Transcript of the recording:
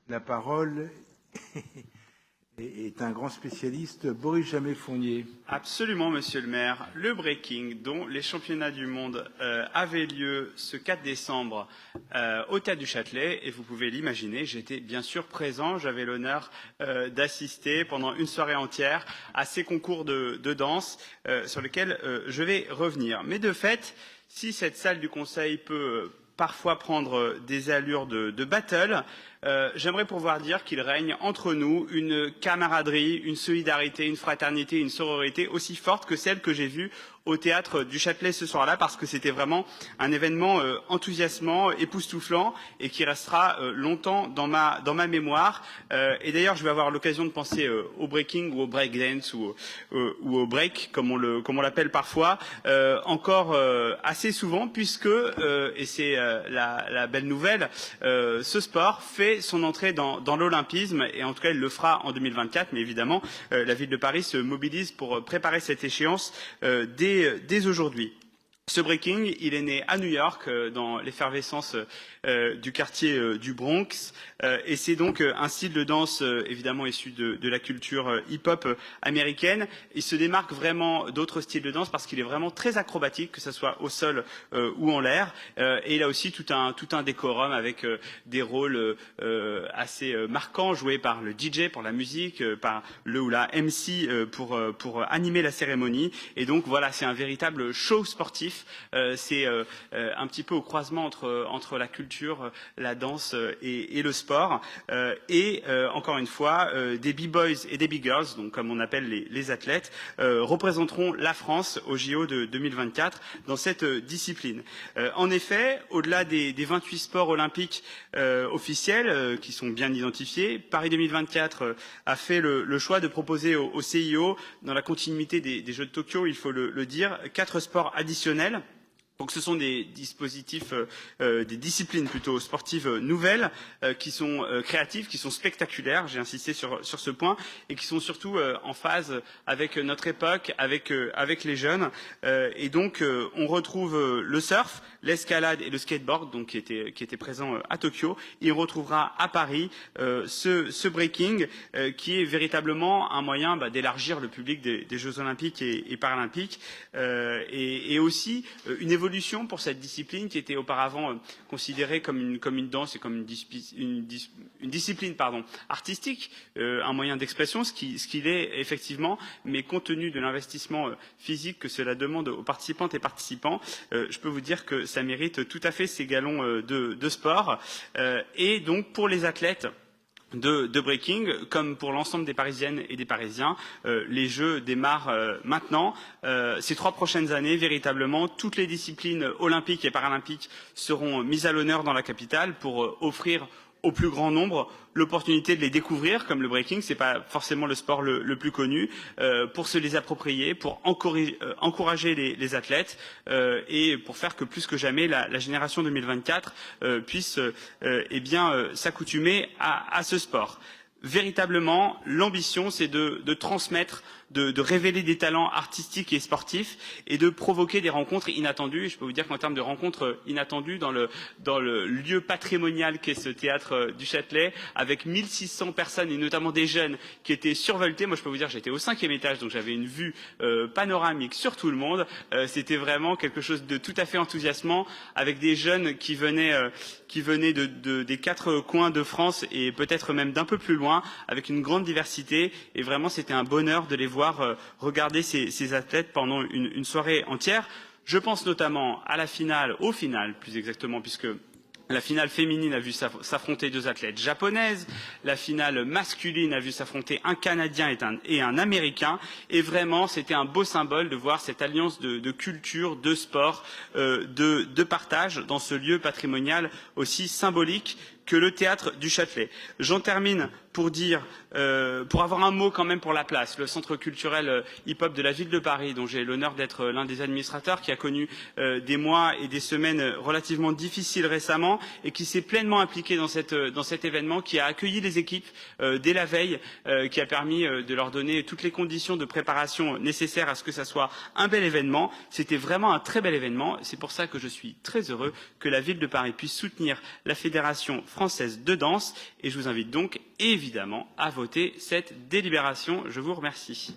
La parole est un grand spécialiste, Boris Jamais-Fournier. Absolument, monsieur le maire. Le breaking, dont les championnats du monde avaient lieu ce 4 décembre au Théâtre du Châtelet, et vous pouvez l'imaginer, j'étais bien sûr présent, j'avais l'honneur d'assister pendant une soirée entière à ces concours de danse sur lesquels je vais revenir. Mais de fait, si cette salle du Conseil peut parfois prendre des allures de battle, j'aimerais pouvoir dire qu'il règne entre nous une camaraderie, une solidarité, une fraternité, une sororité aussi forte que celle que j'ai vue au Théâtre du Châtelet ce soir-là, parce que c'était vraiment un événement enthousiasmant, époustouflant, et qui restera longtemps dans ma mémoire. Et d'ailleurs, je vais avoir l'occasion de penser au breaking ou au breakdance ou au break, comme on l'appelle parfois, encore assez souvent, puisque, et c'est la belle nouvelle, ce sport fait son entrée dans l'olympisme, et en tout cas il le fera en 2024, mais évidemment la ville de Paris se mobilise pour préparer cette échéance dès aujourd'hui. Ce breaking, il est né à New York, dans l'effervescence du quartier du Bronx, et c'est donc un style de danse évidemment issu de la culture hip-hop américaine. Il se démarque vraiment d'autres styles de danse parce qu'il est vraiment très acrobatique, que ce soit au sol ou en l'air, et il a aussi tout un décorum avec des rôles assez marquants joués par le DJ pour la musique, par le ou la MC pour animer la cérémonie. Et donc voilà, c'est un véritable show sportif. C'est un petit peu au croisement entre la culture, la danse et le sport. Encore une fois, des b-boys et des b-girls, donc comme on appelle les athlètes, représenteront la France au JO de 2024 dans cette discipline. En effet, au-delà des 28 sports olympiques officiels qui sont bien identifiés, Paris 2024 a fait le choix de proposer au CIO, dans la continuité des Jeux de Tokyo, il faut le dire, 4 sports additionnels. Donc ce sont des dispositifs, des disciplines plutôt sportives nouvelles, qui sont créatives, qui sont spectaculaires, j'ai insisté sur ce point, et qui sont surtout en phase avec notre époque, avec les jeunes. Et donc on retrouve le surf, l'escalade et le skateboard, donc qui était présent à Tokyo. Et on retrouvera à Paris ce breaking, qui est véritablement un moyen d'élargir le public des Jeux olympiques et paralympiques, et aussi une évolution pour cette discipline qui était auparavant considérée comme une danse et comme une discipline artistique, un moyen d'expression, ce qu'il est effectivement, mais compte tenu de l'investissement physique que cela demande aux participantes et participants, je peux vous dire que ça mérite tout à fait ces galons de sport. Et donc pour les athlètes de breaking, comme pour l'ensemble des Parisiennes et des Parisiens, les Jeux démarrent maintenant. Ces 3 prochaines années, véritablement, toutes les disciplines olympiques et paralympiques seront mises à l'honneur dans la capitale pour offrir au plus grand nombre l'opportunité de les découvrir, comme le breaking, c'est pas forcément le sport le plus connu, pour se les approprier, pour encourager les athlètes, et pour faire que plus que jamais la génération 2024 puisse s'accoutumer à ce sport. Véritablement, l'ambition, c'est de transmettre, de révéler des talents artistiques et sportifs et de provoquer des rencontres inattendues. Et je peux vous dire qu'en termes de rencontres inattendues, dans le lieu patrimonial qu'est ce théâtre du Châtelet, avec 1600 personnes et notamment des jeunes qui étaient survoltés, moi je peux vous dire j'étais au 5e étage, donc j'avais une vue panoramique sur tout le monde. C'était vraiment quelque chose de tout à fait enthousiasmant, avec des jeunes qui venaient des 4 coins de France et peut-être même d'un peu plus loin, avec une grande diversité, et vraiment c'était un bonheur de les voir regarder ces athlètes pendant une soirée entière. Je pense notamment à la finale, au final plus exactement, puisque la finale féminine a vu s'affronter 2 athlètes japonaises, la finale masculine a vu s'affronter un Canadien et un Américain, et vraiment c'était un beau symbole de voir cette alliance de culture, de sport, de partage dans ce lieu patrimonial aussi symbolique que le théâtre du Châtelet. J'en termine pour dire, pour avoir un mot quand même pour la place, le centre culturel hip-hop de la ville de Paris, dont j'ai l'honneur d'être l'un des administrateurs, qui a connu des mois et des semaines relativement difficiles récemment, et qui s'est pleinement impliqué dans cet événement, qui a accueilli les équipes dès la veille, qui a permis de leur donner toutes les conditions de préparation nécessaires à ce que ça soit un bel événement. C'était vraiment un très bel événement. C'est pour ça que je suis très heureux que la ville de Paris puisse soutenir la Fédération française de danse. Et je vous invite donc évidemment à voter cette délibération. Je vous remercie.